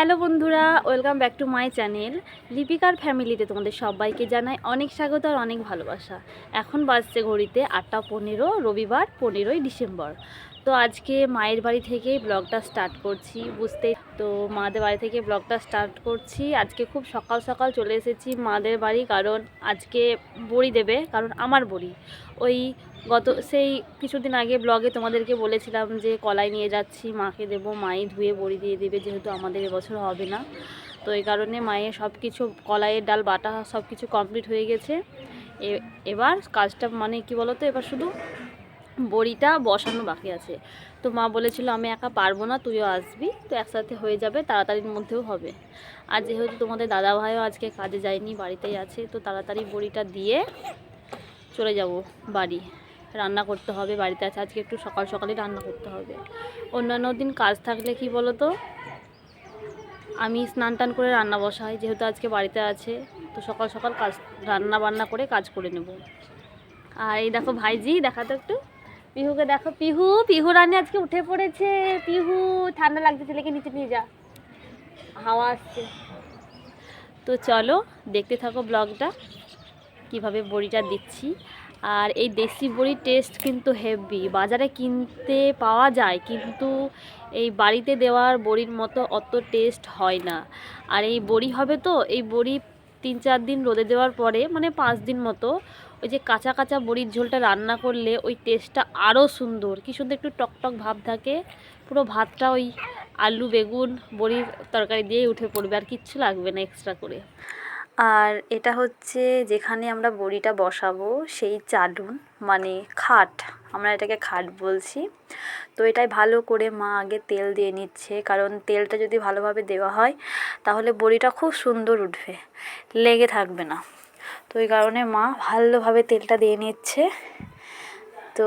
Hello বন্ধুরা, welcome back to my channel লিপিকার ফ্যামিলিতে তোমাদের সবাইকে জানাই অনেক স্বাগত আর অনেক ভালোবাসা। এখন বাজছে ঘড়িতে 8:15, রবিবার 15ই ডিসেম্বর। তো আজকে মায়ের বাড়ি থেকে ব্লগটা স্টার্ট করছি। তো মাদের বাড়ি থেকে ব্লগটা স্টার্ট করছি। আজকে খুব সকাল সকাল চলে এসেছি মাদের বাড়ি, কারণ আজকে বড়ি দেবে। কারণ আমার বড়ি ওই সেই কিছুদিন আগে ব্লগে তোমাদেরকে বলেছিলাম যে কলাই নিয়ে যাচ্ছি, মাকে দেবো, মাই ধুয়ে বড়ি দিয়ে দেবে, যেহেতু আমাদের এবছর হবে না। তো এই কারণে মায়ের সব কিছু কলাইয়ের ডাল বাটা সব কিছু কমপ্লিট হয়ে গেছে। এবার কাজটা মানে কি বলো তো, এবার শুধু বড়িটা বসানো বাকি আছে। তো মা বলেছিল আমি একা পারবো না, তুইও আসবি, তো একসাথে হয়ে যাবে, তাড়াতাড়ির মধ্যেও হবে। আর যেহেতু তোমাদের দাদাভাইও আজকে কাজে যায়নি, বাড়িতেই আছে, তো তাড়াতাড়ি বড়িটা দিয়ে চলে যাব বাড়ি। রান্না করতে হবে, বাড়িতে আছে, আজকে একটু সকাল সকালই রান্না করতে হবে। অন্যান্য দিন কাজ থাকলে কি বলো তো, আমি স্নান টান করে রান্না বসাই, যেহেতু আজকে বাড়িতে আছে, তো সকাল সকাল কাজ রান্না বান্না করে কাজ করে নেব। আর এই দেখো ভাইজি, দেখাতো একটু পিহুকে দেখো, পিহু রানী আজকে উঠে পড়েছে। পিহু ঠান্ডা লাগছে, ছেলেকে নিচে নিয়ে যা, হাওয়া আসছে। তো চলো দেখতে থাকো ব্লগটা, কিভাবে বড়িটা দিচ্ছি। আর এই দেশি বড়ির টেস্ট কিন্তু হেভি, বাজারে কিনতে পাওয়া যায়, কিন্তু এই বাড়িতে দেওয়ার বড়ির মতো অত টেস্ট হয় না। আর এই বড়ি হবে তো, এই বড়ি 3-4 দিন রোদে দেওয়ার পরে, মানে 5 দিন মতো, ওই যে কাঁচা কাঁচা বড়ির ঝোলটা রান্না করলে ওই টেস্টটা আরও সুন্দর, কি সুন্দর একটু টকটক ভাব থাকে। পুরো ভাতটা ওই আলু বেগুন বড়ির তরকারি দিয়েই উঠে পড়বে, আর কিচ্ছু লাগবে না এক্সট্রা করে। আর এটা হচ্ছে যেখানে আমরা বড়িটা বসাবো সেই চাটুন, মানে খাট, আমরা এটাকে খাট বলছি। তো এটাই ভালো করে মা আগে তেল দিয়ে নিচ্ছে, কারণ তেলটা যদি ভালোভাবে দেওয়া হয় তাহলে বড়িটা খুব সুন্দর উঠবে, লেগে থাকবে না। তো এই কারণে মা ভালোভাবে তেলটা দিয়ে নিচ্ছে। তো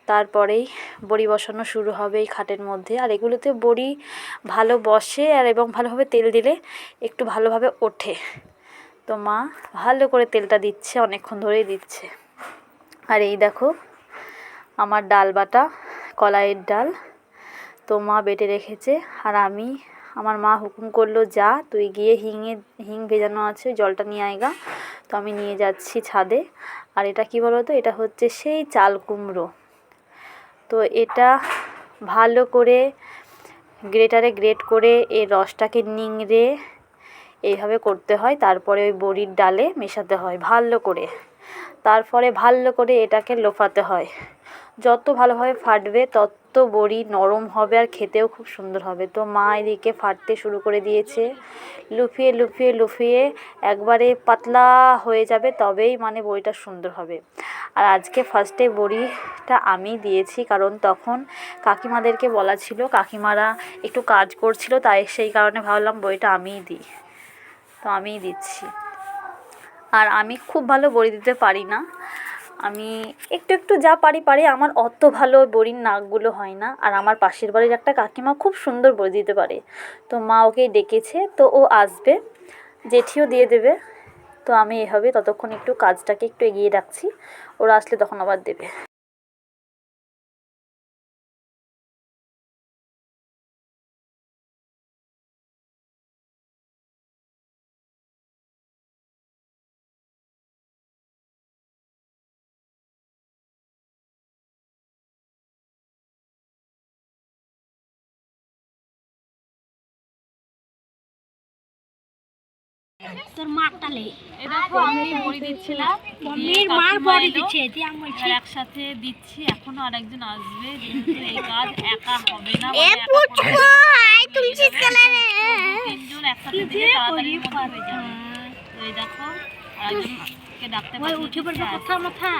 তারপরেই বড়ি বসানো শুরু হবে এই খাটের মধ্যে। আর এগুলোতে বড়ি ভালো বসে, আর এবং ভালোভাবে তেল দিলে একটু ভালোভাবে ওঠে। তো মা ভালো করে তেলটা দিচ্ছে, অনেকক্ষণ ধরেই দিচ্ছে। আর এই দেখো আমার ডাল বাটা, কলাইয়ের ডাল, তো মা বেটে রেখেছে। আর আমার মা হুকুম করলো, যা তুই গিয়ে হিং ভেজানো আছে জলটা নিয়ে আয়গা। তো আমি নিয়ে যাচ্ছি ছাদে। আর এটা কি বলো তো, এটা হচ্ছে সেই চাল কুমড়ো। তো এটা ভালো করে গ্রেটারে গ্রেট করে এর রসটাকে নিংড়ে এইভাবে করতে হয়। তারপরে ওই বড়ির ডালে মেশাতে হয় ভালো করে, তারপরে ভালো করে এটাকে লোফাতে হয়। যত ভালোভাবে ফাটবে তত বড়ি নরম হবে আর খেতেও খুব সুন্দর হবে। তো মা এদিকে ফাটতে শুরু করে দিয়েছে, লুফিয়ে লুফিয়ে লুফিয়ে একবারে পাতলা হয়ে যাবে, তবেই মানে বড়িটা সুন্দর হবে। আর আজকে ফার্স্টে বড়িটা আমি দিয়েছি, কারণ তখন কাকিমাদেরকে বলা ছিল, কাকিমারা একটু কাজ করছিল, তাই সেই কারণে ভাবলাম বড়িটা আমিই দিই। তো আমিই দিচ্ছি। আর আমি খুব ভালো বড়ি দিতে পারি না, আমি একটু একটু যা পারি। আমার অত ভালো বড়ির নাকগুলো হয় না। আর আমার পাশের বাড়ির একটা কাকিমা খুব সুন্দর বড়ি দিতে পারে, তো মা ওকে ডেকেছে, তো ও আসবে, জেঠিও দিয়ে দেবে। তো আমি এভাবে ততক্ষণ একটু কাজটাকে একটু এগিয়ে রাখছি, ওরা আসলে তখন আবার দেবে। তোর মাটালে দেখো আমি বড়ি দিচ্ছিলাম, মম্মির মার বড়ি দিচ্ছে যে আমি বলছি একসাথে দিচ্ছি। এখনো আরেকজন আসবে, যেহেতু এই কাজ একা হবে না, এ পুচকু তুমি চিৎ কালারে 2-3 জন একসাথে দিলে তাড়াতাড়ির মধ্যে হয়ে যাবে। তো এই দেখো আরেকজনকে ডাকতে ওই উঠে পড়বে কথা মাথা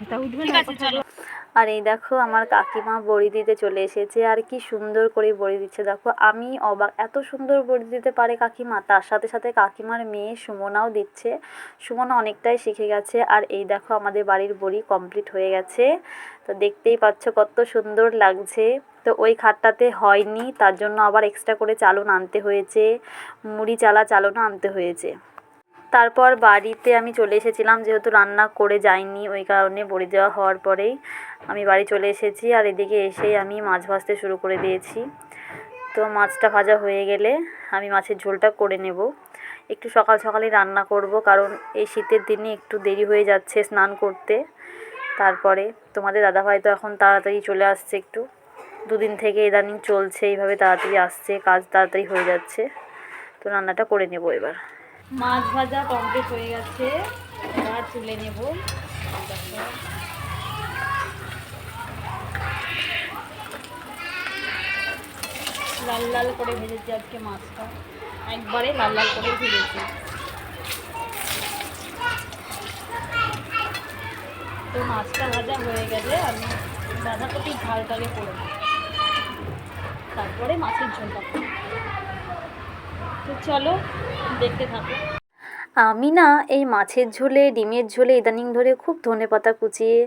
এটা উঠবে, ঠিক আছে চলো। আর এই দেখো আমার কাকিমা বড়ি দিতে চলে এসেছে, আর কি সুন্দর করে বড়ি দিচ্ছে দেখো, আমি অবাক, এত সুন্দর বড়ি দিতে পারে কাকিমা। তার সাথে সাথে কাকিমার মেয়ে সুমনাও দিচ্ছে, সুমনা অনেকটাই শিখে গেছে। আর এই দেখো আমাদের বাড়ির বড়ি কমপ্লিট হয়ে গেছে, তো দেখতেই পাচ্ছ কত সুন্দর লাগছে। তো ওই খাটটাতে হয়নি, তার জন্য আবার এক্সট্রা করে চালন আনতে হয়েছে, মুড়ি চালনও আনতে হয়েছে। তারপর বাড়িতে আমি চলে এসেছিলাম, যেহেতু রান্না করে যাইনি, ওই কারণে বড়ি দেওয়া হওয়ার পরেই আমি বাড়ি চলে এসেছি। আর এদিকে এসেই আমি মাছ ভাজতে শুরু করে দিয়েছি। তো মাছটা ভাজা হয়ে গেলে আমি মাছের ঝোলটা করে নেব। একটু সকাল সকালই রান্না করব, কারণ এই শীতের দিনে একটু দেরি হয়ে যাচ্ছে স্নান করতে। তারপরে তোমাদের দাদাভাই তো এখন তাড়াতাড়ি চলে আসছে, একটু দুদিন থেকে ইদানিং চলছে এইভাবে, তাড়াতাড়ি আসছে, কাজ তাড়াতাড়ি হয়ে যাচ্ছে। তো রান্নাটা করে নেব এবার। মাছ ভাজা কমপ্লিট হয়ে গেছে, এবার তুলে নেব। লাল লাল করে ভেজেছি আজকে মাছটা, একবারে লাল লাল করে ভেজেছি। তো মাছটা ভাজা হয়ে গেলে আমি বাঁধাকপি ঝালটাকে করে নেব, তারপরে মাছের ঝোলটা করব। তো চলো দেখতে থাকো। আমি না এই মাছের ঝোলে, ডিমের ঝোলে ইদানিং ধরে খুব ধনেপাতা কুচিয়ে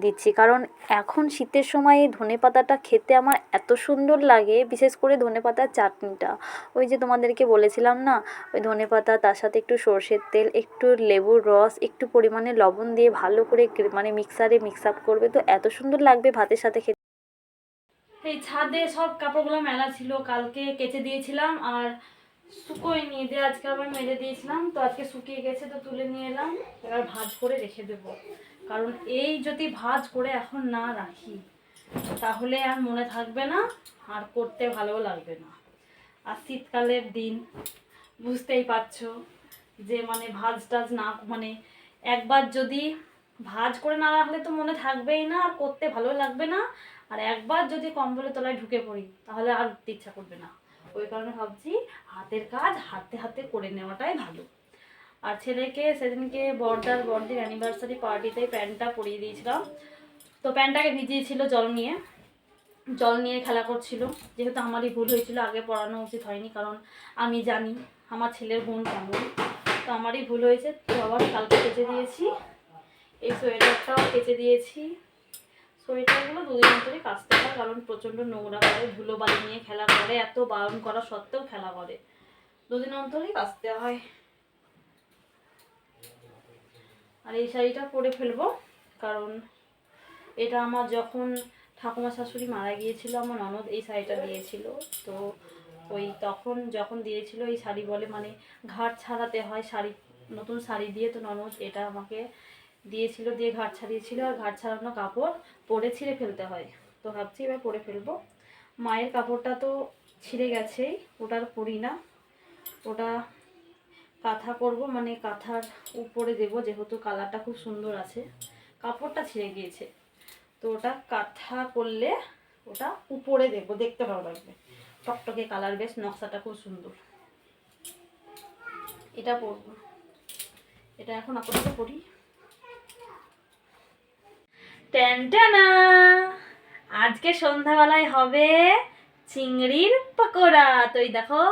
দিচ্ছি, কারণ এখন শীতের সময় এই ধনেপাতাটা খেতে আমার এত সুন্দর লাগে, বিশেষ করে ধনেপাতার চাটনিটা। ওই যে তোমাদেরকে বলেছিলাম না, ওই ধনেপাতা, তার সাথে একটু সর্ষের তেল, একটু লেবুর রস, একটু পরিমাণে লবণ দিয়ে ভালো করে মানে মিক্সারে মিক্স আপ করবে, তো এত সুন্দর লাগবে ভাতের সাথে খেতে। এই ছাদে সব কাপড়গুলো মেলা ছিল, কালকে কেচে দিয়েছিলাম আর শুকোয় নিয়ে দিয়ে আজকে আবার মেলে দিয়েছিলাম, তো আজকে শুকিয়ে গেছে, তো তুলে নিয়ে এলাম। এবার ভাঁজ করে রেখে দেবো, কারণ এই যদি ভাঁজ করে এখন না রাখি তাহলে আর মনে থাকবে না, আর করতে ভালোও লাগবে না। আর শীতকালের দিন বুঝতেই পারছো যে মানে ভাঁজ টাজ না, মানে একবার যদি ভাঁজ করে না রাখলে তো মনে থাকবেই না, আর করতে ভালো লাগবে না। আর একবার যদি কম্বলের তলায় ঢুকে পড়ি তাহলে আর উঠতে ইচ্ছা করবে না। ওই কারণে ভাবছি হাতের কাজ হাতে হাতে করে নেওয়াটাই ভালো। আর ছেলেকে সেদিনকে বড়দির অ্যানিভার্সারি পার্টিতে প্যান্টটা পরিয়ে দিয়েছিলাম, তো প্যান্টটাকে ভিজিয়েছিল জল নিয়ে খেলা করছিল। যেহেতু আমারই ভুল হয়েছিল, আগে পড়ানো উচিত হয়নি, কারণ আমি জানি আমার ছেলের বোন কেমন, তো আমারই ভুল হয়েছে। তো আবার কালকে কেচে দিয়েছি, এই সোয়েটারটাও কেচে দিয়েছি। সোয়েটারগুলো দুদিন অন্তরই কাচতে হয়, কারণ প্রচণ্ড নোংরা করে, ধুলো বালি নিয়ে খেলা করে, এত বারণ করা সত্ত্বেও খেলা করে, দুদিন অন্তরই কাচতে হয়। আর এই শাড়িটা পরে ফেলবো, কারণ এটা আমার যখন ঠাকুমা শাশুড়ি মারা গিয়েছিল, আমার ননদ এই শাড়িটা দিয়েছিল। তো ওই তখন যখন দিয়েছিল এই শাড়ি বলে মানে ঘাট ছাড়াতে হয় শাড়ি, নতুন শাড়ি দিয়ে, তো ননদ এটা আমাকে দিয়েছিল, দিয়ে ঘাট ছাড়িয়েছিল। আর ঘাট ছাড়ানো কাপড় পরে ছিঁড়ে ফেলতে হয়, তো ভাবছি এবার পরে ফেলবো। মায়ের কাপড়টা তো ছিঁড়ে গেছেই, ওটা আর পরি না, ওটা কাঁথা করব, মানে কাঁথার উপরে দেব, যেহেতু কালারটা খুব সুন্দর আছে, কাপড়টা ছিঁড়ে গিয়েছে, তো ওটা কাঁথা করলে ওটা উপরে দেব, দেখতে ভালো লাগবে, টকটকে কালার, বেশ নকশাটা খুব সুন্দর। এটা পরবো, এটা এখন আপাতত পরি। টেনটানা, আজকে সন্ধ্যাবেলায় হবে চিংড়ির পকোড়া। তো এই দেখো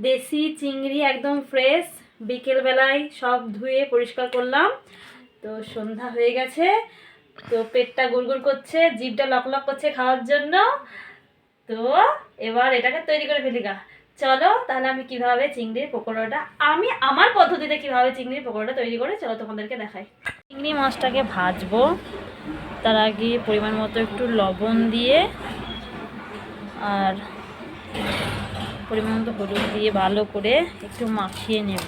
দেশি চিংড়ি, একদম ফ্রেশ, বিকেলবেলায় সব ধুয়ে পরিষ্কার করলাম। তো সন্ধ্যা হয়ে গেছে, তো পেটটা গুড়গুড় করছে, জিভটা লকলক করছে খাওয়ার জন্য। তো এবার এটাকে তৈরি করে ফেলি গা। চলো তাহলে আমি কিভাবে চিংড়ির পকোড়াটা, আমি আমার পদ্ধতিতে কিভাবে চিংড়ির পকোড়াটা তৈরি করে চলো তোমাদেরকে দেখাই। চিংড়ি মাছটাকে ভাজবো, তার আগে পরিমাণ মতো একটু লবণ দিয়ে আর পরিমাণ মতো হলুদ দিয়ে ভালো করে একটু মাখিয়ে নেব।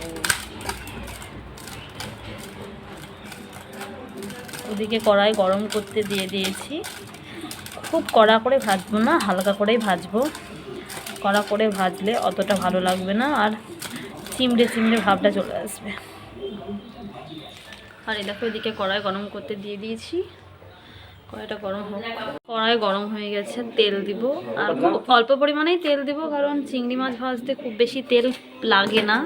ওদিকে কড়াই গরম করতে দিয়ে দিয়েছি, খুব কড়া করে ভাজবো না, হালকা করেই ভাজবো, কড়া করে ভাজলে অতটা ভালো লাগবে না, আর চিমড়ে চিমড়ে ভাবটা চলে আসবে। আর এই দেখো ওইদিকে কড়াই গরম করতে দিয়ে দিয়েছি, কড়াইটা গরম হোক। কড়াই গরম হয়ে গেছে, তেল দিব, আর খুব অল্প পরিমাণেই তেল দিব, কারণ চিংড়ি মাছ ভাজতে খুব বেশি তেল লাগে না।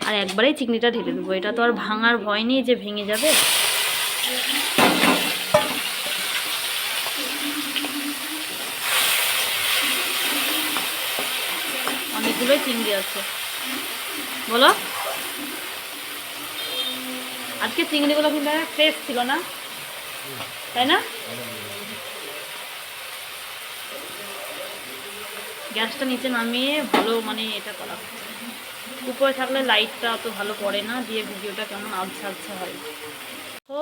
আর একবারেই চিংড়িটা ঢেলে দেবো, এটা তো আর ভাঙার ভয় নেই যে ভেঙে যাবে। অনেকগুলোই চিংড়ি আছে, বলো। আজকে চিংড়িগুলো কিন্তু ফ্রেশ ছিল না, তাই না? গ্যাসটা নিচে নামিয়ে ভালো মানে এটা করা, উপরে থাকলে লাইটটা অত ভালো পড়ে না, দিয়ে ভিডিওটা কেমন আবছা আবছা হয়। তো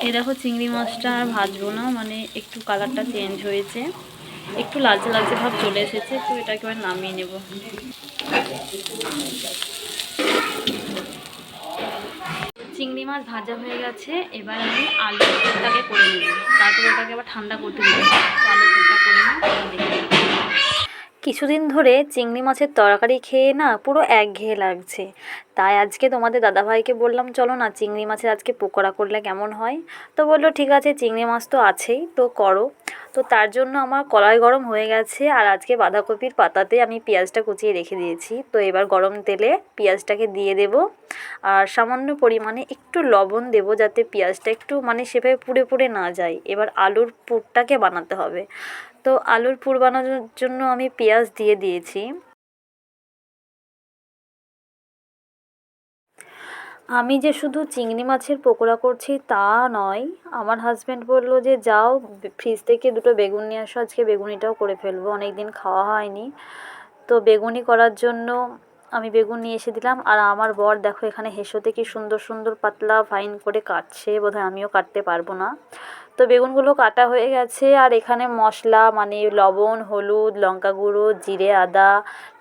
এই দেখো চিংড়ি মাছটা আর ভাজবো না, মানে একটু কালারটা চেঞ্জ হয়েছে, একটু লালচে লালচে ভাব চলে এসেছে, তো এটাকে এবার নামিয়ে নেব। চিংড়ি মাছ ভাজা হয়ে গেছে, এবার আমি আলুটাকে করে নেব, তারপর ওটাকে আবার ঠান্ডা করতে দেবো। আলুটা করে নিই। কিছুদিন ধরে চিংড়ি মাছের তরকারি খেয়ে না পুরো একঘেয়ে লাগছে, তাই আজকে তোমাদের দাদাভাইকে বললাম চলো না চিংড়ি মাছের আজকে পকোড়া করলে কেমন হয়। তো বললো ঠিক আছে, চিংড়ি মাছ তো আছেই, তো করো। তো তার জন্য আমার কড়াই গরম হয়ে গেছে, আর আজকে বাঁধাকপির পাতাতে আমি পেঁয়াজটা কুচিয়ে রেখে দিয়েছি। তো এবার গরম তেলে পেঁয়াজটাকে দিয়ে দেব, আর সামান্য পরিমাণে একটু লবণ দেব যাতে পেঁয়াজটা একটু মানে সেভাবে পুড়ে পুড়ে না যায়। এবার আলুর পুরটাকে বানাতে হবে, তো আলুর পুর বানানোর জন্য আমি পেঁয়াজ দিয়ে দিয়েছি। আমি যে শুধু চিংড়ি মাছের পকোড়া করছি তা নয়, আমার হাজব্যান্ড বলল যে যাও ফ্রিজ থেকে দুটো বেগুন নিয়ে আসো, আজকে বেগুনিটাও করে ফেলবো, অনেক দিন খাওয়া হয়নি। তো বেগুনি করার জন্য আমি বেগুন নিয়ে এসে দিলাম, আর আমার বর দেখো এখানে হেসোতে কি সুন্দর সুন্দর পাতলা ফাইন করে কাটছে, বোধহয় আমিও কাটতে পারবো না। তো বেগুনগুলো কাটা হয়ে গেছে, আর এখানে মশলা মানে লবণ, হলুদ, লঙ্কা গুঁড়ো, জিরে, আদা,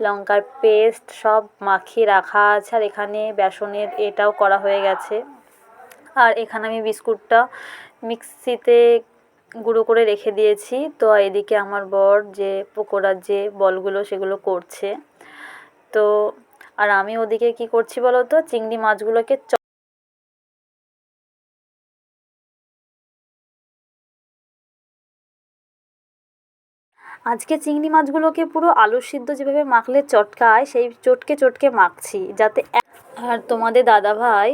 লঙ্কার পেস্ট সব মাখিয়ে রাখা আছে, আর এখানে বেসনের এটাও করা হয়ে গেছে। আর এখানে আমি বিস্কুটটা মিক্সিতে গুঁড়ো করে রেখে দিয়েছি। তো এদিকে আমার বর যে পকোড়ার যে বলগুলো সেগুলো করছে। তো আর আমি ওদিকে কি করছি বলো তো, চিংড়ি মাছগুলোকে আজকে চিংড়ি মাছগুলোকে পুরো আলু সিদ্ধ যেভাবে মাখলে চটকায় সেই চটকে চটকে মাখছি যাতে। আর তোমাদের দাদাভাই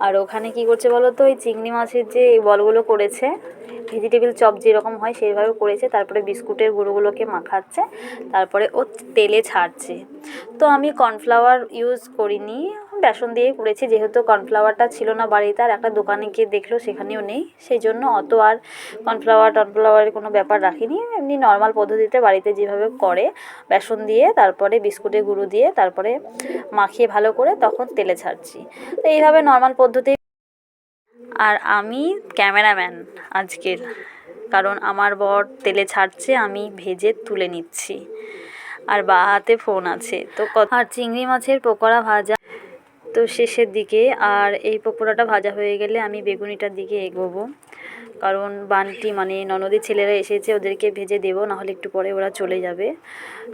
আর ওখানে কি করছে বলো তো, ওই চিংড়ি মাছের যে বলগুলো করেছে, ভেজিটেবিল চপ যেরকম হয় সেইভাবে করেছে, তারপরে বিস্কুটের গুঁড়োগুলোকে মাখাচ্ছে, তারপরে ও তেলে ছাড়ছে। তো আমি কর্নফ্লাওয়ার ইউজ করিনি, বেসন দিয়েই করেছি, যেহেতু কর্নফ্লাওয়ারটা ছিল না বাড়িতে, আর একটা দোকানে গিয়ে দেখলো সেখানেও নেই, সেই জন্য অত আর কর্নফ্লাওয়ারের কোনো ব্যাপার রাখিনি। এমনি নর্মাল পদ্ধতিতে বাড়িতে যেভাবে করে বেসন দিয়ে তারপরে বিস্কুটের গুঁড়ো দিয়ে তারপরে মাখিয়ে ভালো করে তখন তেলে ছাড়ছি। তো এইভাবে নর্মাল পদ্ধতি। আর আমি ক্যামেরাম্যান আজকের, কারণ আমার বর তেলে ছাড়ছে, আমি ভেজে তুলে নিচ্ছি, আর বাঁ হাতে ফোন আছে। তো আর চিংড়ি মাছের পকোড়া ভাজা তো শেষের দিকে, আর এই পকোড়াটা ভাজা হয়ে গেলে আমি বেগুনিটার দিকে এগোবো, কারণ বান্টি মানে ননদের ছেলেরা এসেছে, ওদেরকে ভেজে দেবো, নাহলে একটু পরে ওরা চলে যাবে।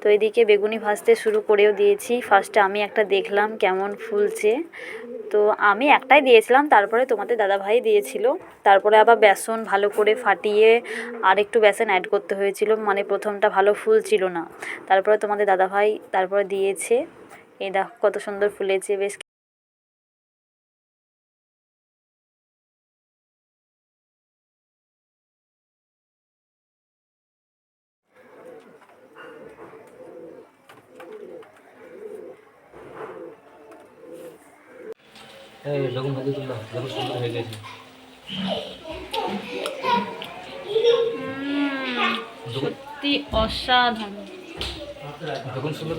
তো এদিকে বেগুনি ভাজতে শুরু করেও দিয়েছি। ফার্স্টে আমি একটা দেখলাম কেমন ফুলছে, তো আমি একটাই দিয়েছিলাম, তারপরে তোমাদের দাদাভাই দিয়েছিল, তারপরে আবার বেসন ভালো করে ফাটিয়ে আর একটু বেসন অ্যাড করতে হয়েছিল, মানে প্রথমটা ভালো ফুলছিল না, তারপরে তোমাদের দাদাভাই তারপরে দিয়েছে। এই দেখো কত সুন্দর ফুলেছে, বেশ। বেগুন ভাজি তুললাম, বেগুন সুন্দর হয়ে গেছে। সত্যি অসাধারণ। বেগুন সুন্দর।